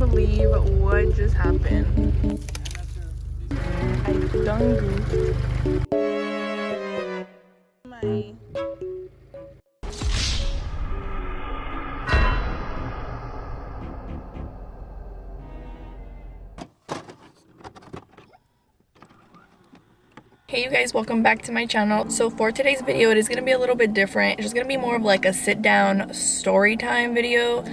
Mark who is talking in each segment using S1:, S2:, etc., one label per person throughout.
S1: believe what just happened. I done goofed. My Hey you guys, welcome back to my channel. So for today's video, it is going to be a little bit different. It's just going to be more of like a sit down story time video.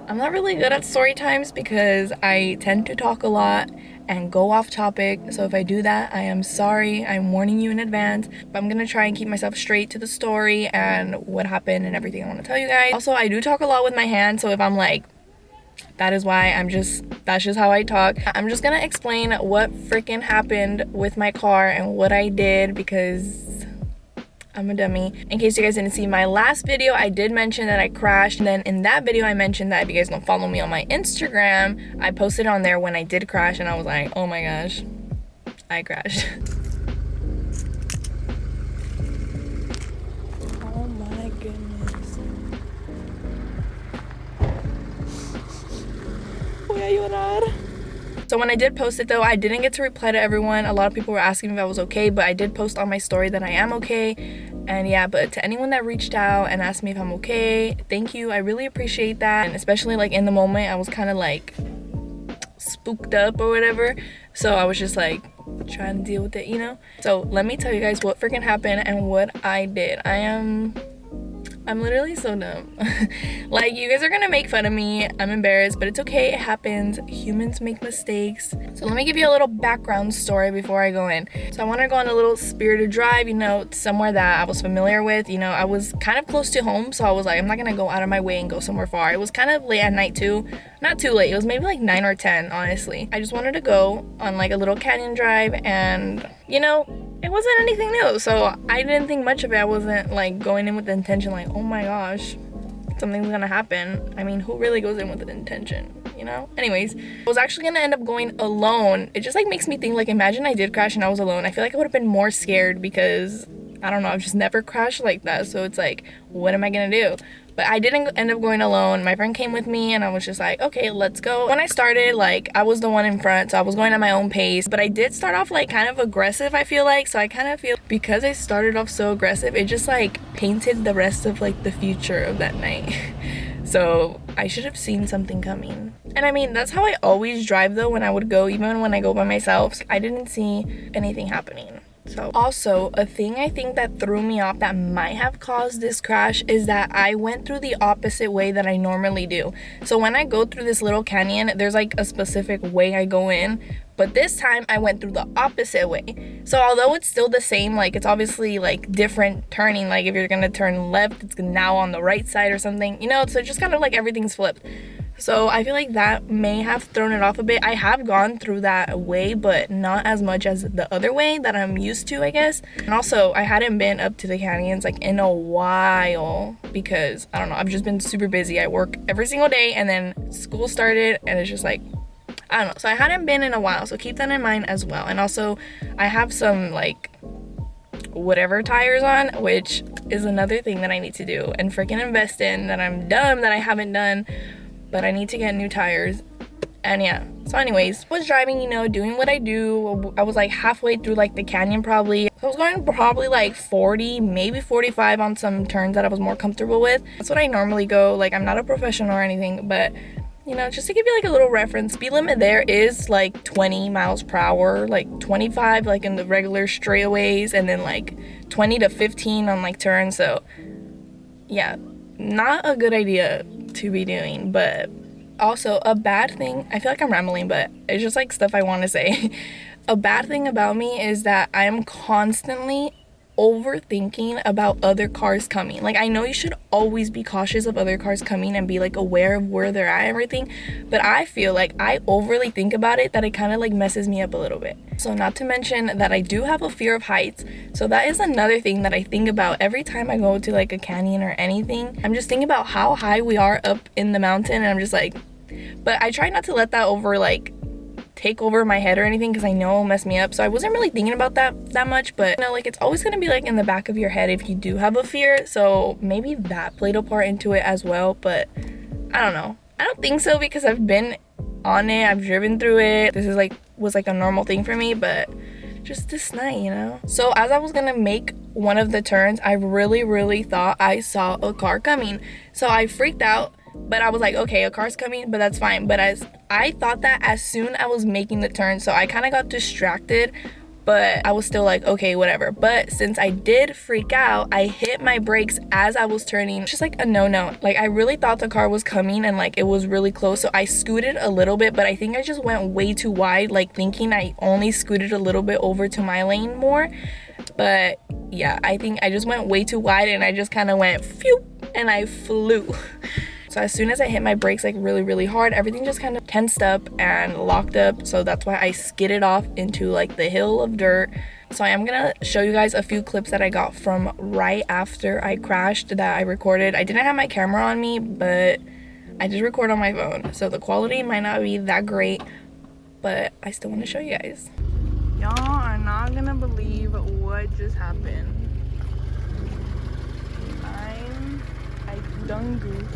S1: I'm not really good at story times because I tend to talk a lot and go off topic. So if I do that, I am sorry. I'm warning you in advance. But I'm going to try and keep myself straight to the story and what happened and everything I want to tell you guys. Also, I do talk a lot with my hands. So if I'm like, that is why that's just how I talk. I'm just gonna explain what freaking happened with my car and what I did because I'm a dummy. In case you guys didn't see my last video, I did mention that I crashed. And then in that video, I mentioned that if you guys don't follow me on my Instagram, I posted on there when I did crash and I was like, oh my gosh, I crashed. Oh my goodness. So when I did post it though, I didn't get to reply to everyone. A lot of people were asking if I was okay, but I did post on my story that I am okay. And yeah, but to anyone that reached out and asked me if I'm okay, thank you. I really appreciate that. And especially like in the moment, I was kind of like spooked up or whatever. So I was just like trying to deal with it, you know? So let me tell you guys what freaking happened and what I did. I'm literally so dumb. Like, you guys are gonna make fun of me. I'm embarrassed, but it's okay. It happens. Humans make mistakes. So let me give you a little background story before I go in. So I want to go on a little spirited drive, you know, somewhere that I was familiar with. You know, I was kind of close to home, so I was like, I'm not gonna go out of my way and go somewhere far. It was kind of late at night too. Not too late. It was maybe like 9 or 10, honestly. I just wanted to go on like a little canyon drive and, you know, it wasn't anything new, so I didn't think much of it. I wasn't like going in with the intention like, oh my gosh, something's gonna happen. I mean, who really goes in with an intention, you know? Anyways, I was actually gonna end up going alone. It just like makes me think, like, imagine I did crash and I was alone. I feel like I would have been more scared because I don't know, I've just never crashed like that. So it's like, what am I gonna do? But I didn't end up going alone. My friend came with me and I was just like, okay, let's go. When I started, like, I was the one in front, so I was going at my own pace. But I did start off like kind of aggressive, I feel like. So I kind of feel because I started off so aggressive, it just like painted the rest of like the future of that night. So I should have seen something coming. And I mean, that's how I always drive though when I would go, even when I go by myself. I didn't see anything happening. So also, a thing I think that threw me off that might have caused this crash is that I went through the opposite way that I normally do. So when I go through this little canyon, there's like a specific way I go in, but this time I went through the opposite way. So although it's still the same, like it's obviously like different turning, like if you're gonna turn left, it's now on the right side or something, you know, so just kind of like everything's flipped. So I feel like that may have thrown it off a bit. I have gone through that way, but not as much as the other way that I'm used to, I guess. And also, I hadn't been up to the canyons like in a while because, I don't know, I've just been super busy. I work every single day and then school started and it's just like, I don't know. So I hadn't been in a while, so keep that in mind as well. And also, I have some like whatever tires on, which is another thing that I need to do and freaking invest in that I'm dumb that I haven't done. But I need to get new tires. And yeah, so anyways, I was driving, you know, doing what I do. I was like halfway through like the canyon probably. I was going probably like 40, maybe 45 on some turns that I was more comfortable with. That's what I normally go. Like, I'm not a professional or anything, but you know, just to give you like a little reference, speed limit there is like 20 miles per hour, like 25 like in the regular straightaways, and then like 20 to 15 on like turns. So yeah, not a good idea to be doing. But also a bad thing, I feel like I'm rambling, but it's just like stuff I want to say. A bad thing about me is that I am constantly overthinking about other cars coming. Like, I know you should always be cautious of other cars coming and be like aware of where they're at and everything, but I feel like I overly think about it that it kind of like messes me up a little bit. So not to mention that I do have a fear of heights, so that is another thing that I think about every time I go to like a canyon or anything. I'm just thinking about how high we are up in the mountain, and I'm just like, but I try not to let that take over my head or anything because I know it'll mess me up. So I wasn't really thinking about that much, but you know, like, it's always gonna be like in the back of your head if you do have a fear. So maybe that played a part into it as well, but I don't know. I don't think so because I've been on it, I've driven through it. This is like was like a normal thing for me, but just this night, you know. So as I was gonna make one of the turns, I really thought I saw a car coming, so I freaked out. But I was like, okay, a car's coming, but that's fine. But as I thought that as soon I was making the turn, so I kind of got distracted, but I was still like, okay, whatever. But since I did freak out, I hit my brakes as I was turning. It's just like a no-no. Like, I really thought the car was coming and like it was really close, so I scooted a little bit, but I think I just went way too wide, like thinking I only scooted a little bit over to my lane more. But yeah, I think I just went way too wide and I just kind of went phew, and I flew. So as soon as I hit my brakes like really hard, everything just kind of tensed up and locked up. So that's why I skidded off into like the hill of dirt. So I am gonna show you guys a few clips that I got from right after I crashed that I recorded. I didn't have my camera on me, but I just record on my phone. So the quality might not be that great, but I still want to show you guys. Y'all are not gonna believe what just happened. I done goofed.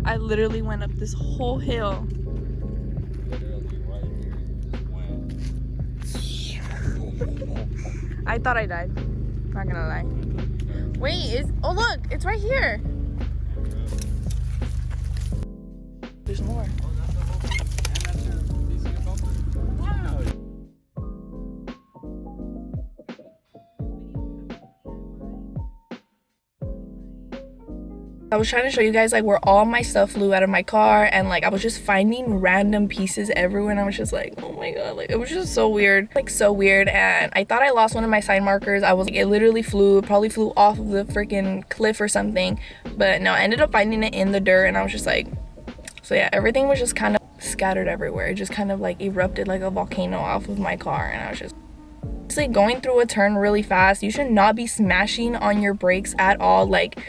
S1: I literally went up this whole hill.
S2: Literally right here, just went.
S1: I thought I died. Not gonna lie. Wait, oh look, it's right here. There's more.
S2: Oh, that's the whole thing. And that's your facing a bumper. Wow.
S1: I was trying to show you guys like where all my stuff flew out of my car, and like I was just finding random pieces everywhere, and I was just like, oh my god, like it was just so weird, like so weird. And I thought I lost one of my sign markers. I was like, it literally probably flew off of the freaking cliff or something, but no, I ended up finding it in the dirt, and I was just like, so yeah, everything was just kind of scattered everywhere. It just kind of like erupted like a volcano off of my car, and I was just like going through a turn really fast. You should not be smashing on your brakes at all. Like,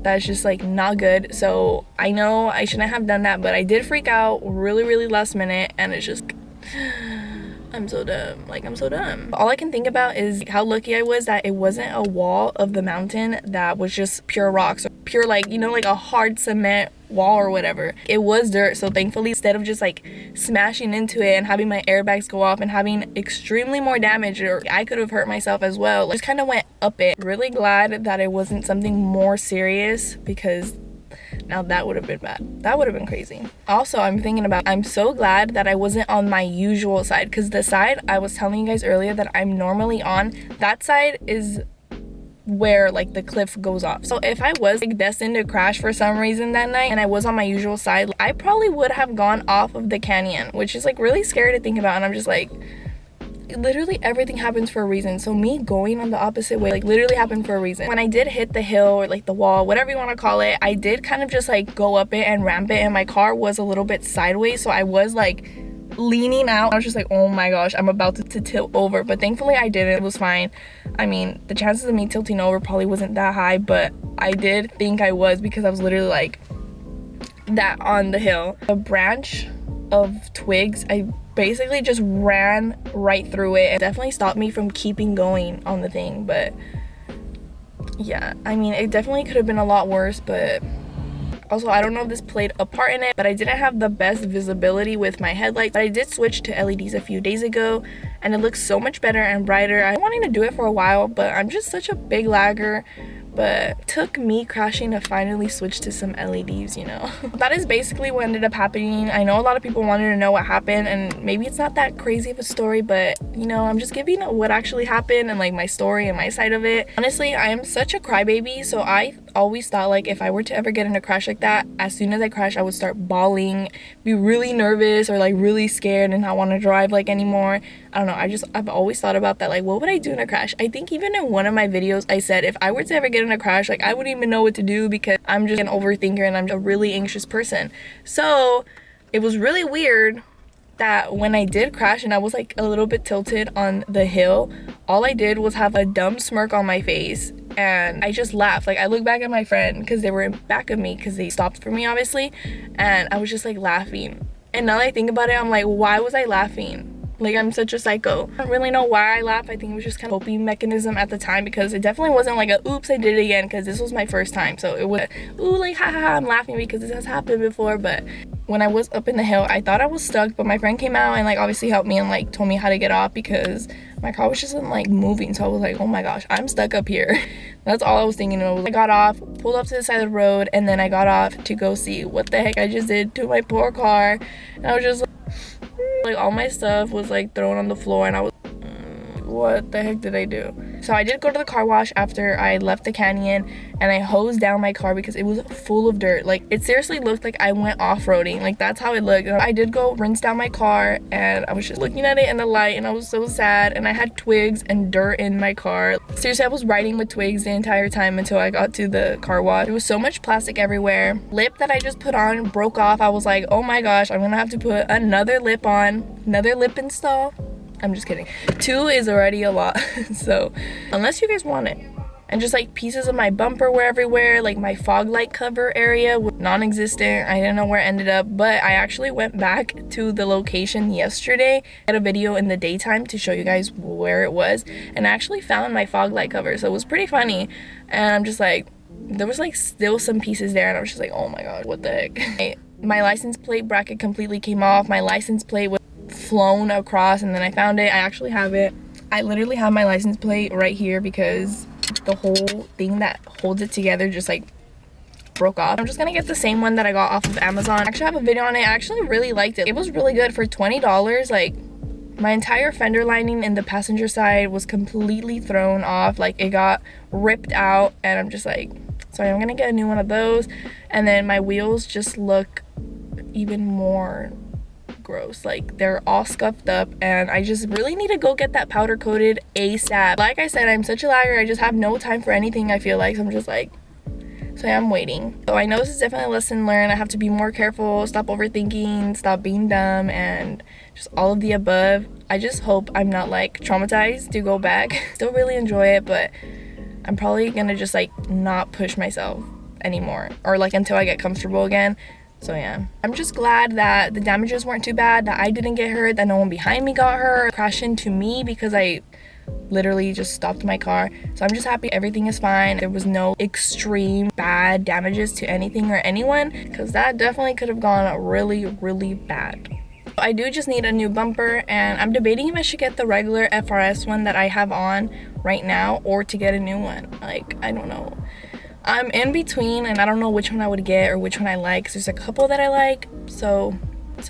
S1: that's just like not good. So I know I shouldn't have done that, but I did freak out really last minute, and it's just I'm so dumb. Like, I'm so dumb. All I can think about is how lucky I was that it wasn't a wall of the mountain that was just pure rocks, or pure, like, you know, like a hard cement wall or whatever. It was dirt, so thankfully, instead of just like smashing into it and having my airbags go off and having extremely more damage, or I could have hurt myself as well, I just kind of went up it. Really glad that it wasn't something more serious, because now that would have been bad. That would have been crazy. Also, I'm so glad that I wasn't on my usual side, because the side I was telling you guys earlier that I'm normally on, that side is where like the cliff goes off. So if I was like destined to crash for some reason that night and I was on my usual side, I probably would have gone off of the canyon, which is like really scary to think about. And I'm just like, literally everything happens for a reason. So me going on the opposite way like literally happened for a reason. When I did hit the hill, or like the wall, whatever you want to call it, I did kind of just like go up it and ramp it, and my car was a little bit sideways, so I was like leaning out. I was just like, oh my gosh, I'm about to tilt over, but thankfully I didn't. It was fine. I mean, the chances of me tilting over probably wasn't that high, but I did think I was, because I was literally like that on the hill. A branch of twigs, I basically just ran right through it. It definitely stopped me from keeping going on the thing, but yeah, I mean, it definitely could have been a lot worse. But also, I don't know if this played a part in it, but I didn't have the best visibility with my headlights. But I did switch to LEDs a few days ago, and it looks so much better and brighter. I've been wanting to do it for a while, but I'm just such a big lagger. But it took me crashing to finally switch to some LEDs, you know. That is basically what ended up happening. I know a lot of people wanted to know what happened, and maybe it's not that crazy of a story, but you know, I'm just giving what actually happened and like my story and my side of it. Honestly, I am such a crybaby, so I always thought like if I were to ever get in a crash like that, as soon as I crash, I would start bawling, be really nervous, or like really scared and not want to drive like anymore. I don't know, I've always thought about that, like what would I do in a crash? I think even in one of my videos I said if I were to ever get in a crash, like I wouldn't even know what to do, because I'm just an overthinker and I'm a really anxious person. So it was really weird that when I did crash and I was like a little bit tilted on the hill, all I did was have a dumb smirk on my face and I just laughed. Like I looked back at my friend because they were in back of me because they stopped for me obviously, and I was just like laughing. And now that I think about it, I'm like, why was I laughing? Like, I'm such a psycho. I don't really know why I laughed. I think it was just kind of a coping mechanism at the time, because it definitely wasn't like a oops I did it again, because this was my first time. So it was ooh, like haha, I'm laughing because this has happened before. But when I was up in the hill, I thought I was stuck, but my friend came out and like obviously helped me and like told me how to get off, because my car was just like moving. So I was like, oh my gosh, I'm stuck up here. That's all I was thinking of. I got off, pulled up to the side of the road, and then I got off to go see what the heck I just did to my poor car. And I was just like all my stuff was like thrown on the floor, and I was what the heck did I do? So I did go to the car wash after I left the canyon, and I hosed down my car because it was full of dirt. Like it seriously looked like I went off-roading. Like that's how it looked. And I did go rinse down my car, and I was just looking at it in the light, and I was so sad, and I had twigs and dirt in my car. Seriously, I was riding with twigs the entire time until I got to the car wash. There was so much plastic everywhere. Lip that I just put on broke off. I was like, oh my gosh, I'm gonna have to put another lip on, another lip install. I'm just kidding. 2 is already a lot. So unless you guys want it. And just like pieces of my bumper were everywhere. Like my fog light cover area was non-existent. I didn't know where it ended up, but I actually went back to the location yesterday. I had a video in the daytime to show you guys where it was, and I actually found my fog light cover. So it was pretty funny. And I'm just like, there was like still some pieces there, and I was just like, oh my god, what the heck. My license plate bracket completely came off. My license plate was flown across, and then I found it. I actually have it. I literally have my license plate right here because the whole thing that holds it together just like broke off. I'm just gonna get the same one that I got off of Amazon. I actually have a video on it. I actually really liked it. It was really good for $20. Like my entire fender lining in the passenger side was completely thrown off. Like it got ripped out, and I'm just like, sorry, I'm gonna get a new one of those. And then my wheels just look even more gross. Like they're all scuffed up, and I just really need to go get that powder coated ASAP. Like I said, I'm such a liar. I just have no time for anything, I feel like. So I'm just like, so yeah, I'm waiting. So I know this is definitely a lesson learned. I have to be more careful, stop overthinking, stop being dumb, and just all of the above. I just hope I'm not like traumatized to go back. Still really enjoy it, but I'm probably gonna just like not push myself anymore, or like until I get comfortable again. So yeah, I'm just glad that the damages weren't too bad, that I didn't get hurt, that no one behind me got hurt, crashed into me because I literally just stopped my car. So I'm just happy everything is fine. There was no extreme bad damages to anything or anyone, because that definitely could have gone really, really bad. I do just need a new bumper, and I'm debating if I should get the regular FRS one that I have on right now, or to get a new one. Like, I don't know. I'm in between, and I don't know which one I would get or which one I like, because there's a couple that I like. So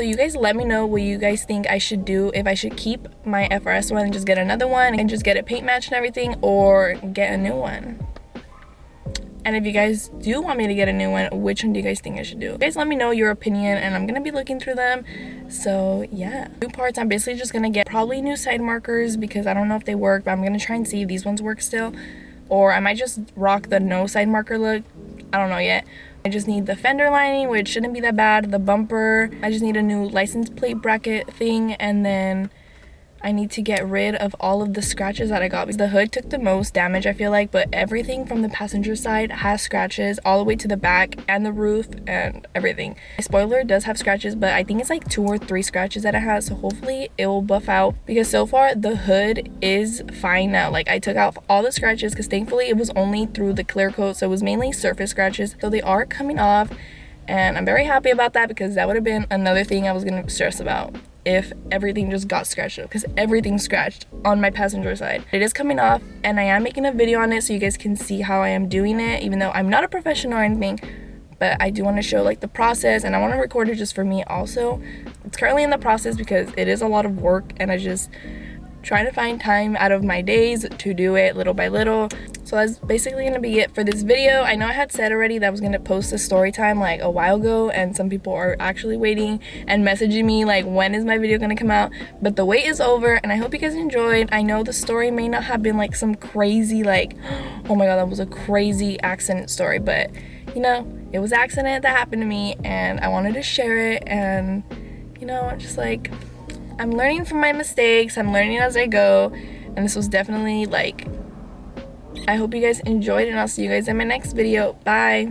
S1: you guys let me know what you guys think I should do, if I should keep my FRS one and just get another one and just get it paint matched and everything, or get a new one. And if you guys do want me to get a new one, which one do you guys think I should do? You guys let me know your opinion, and I'm gonna be looking through them. So yeah, new parts, I'm basically just gonna get probably new side markers, because I don't know if they work, but I'm gonna try and see if these ones work still. Or I might just rock the no side marker look. I don't know yet. I just need the fender lining, which shouldn't be that bad. The bumper. I just need a new license plate bracket thing. And then I need to get rid of all of the scratches that I got, because the hood took the most damage, I feel like, but everything from the passenger side has scratches all the way to the back and the roof and everything. My spoiler does have scratches, but I think it's like 2 or 3 scratches that it has, so hopefully it will buff out, because so far the hood is fine now. Like I took out all the scratches, because thankfully it was only through the clear coat, so it was mainly surface scratches, so they are coming off, and I'm very happy about that, because that would have been another thing I was gonna stress about if everything just got scratched up, because everything's scratched on my passenger side. It is coming off, and I am making a video on it so you guys can see how I am doing it, even though I'm not a professional or anything, but I do want to show like the process, and I want to record it just for me also. It's currently in the process because it is a lot of work, and I just trying to find time out of my days to do it little by little. So that's basically gonna be it for this video. I know I had said already that I was gonna post a story time like a while ago, and some people are actually waiting and messaging me like, when is my video gonna come out? But the wait is over, and I hope you guys enjoyed. I know the story may not have been like some crazy like, oh my god, that was a crazy accident story, but you know, it was an accident that happened to me and I wanted to share it. And you know, just like, I'm learning from my mistakes, I'm learning as I go, and this was definitely like, I hope you guys enjoyed, and I'll see you guys in my next video. Bye.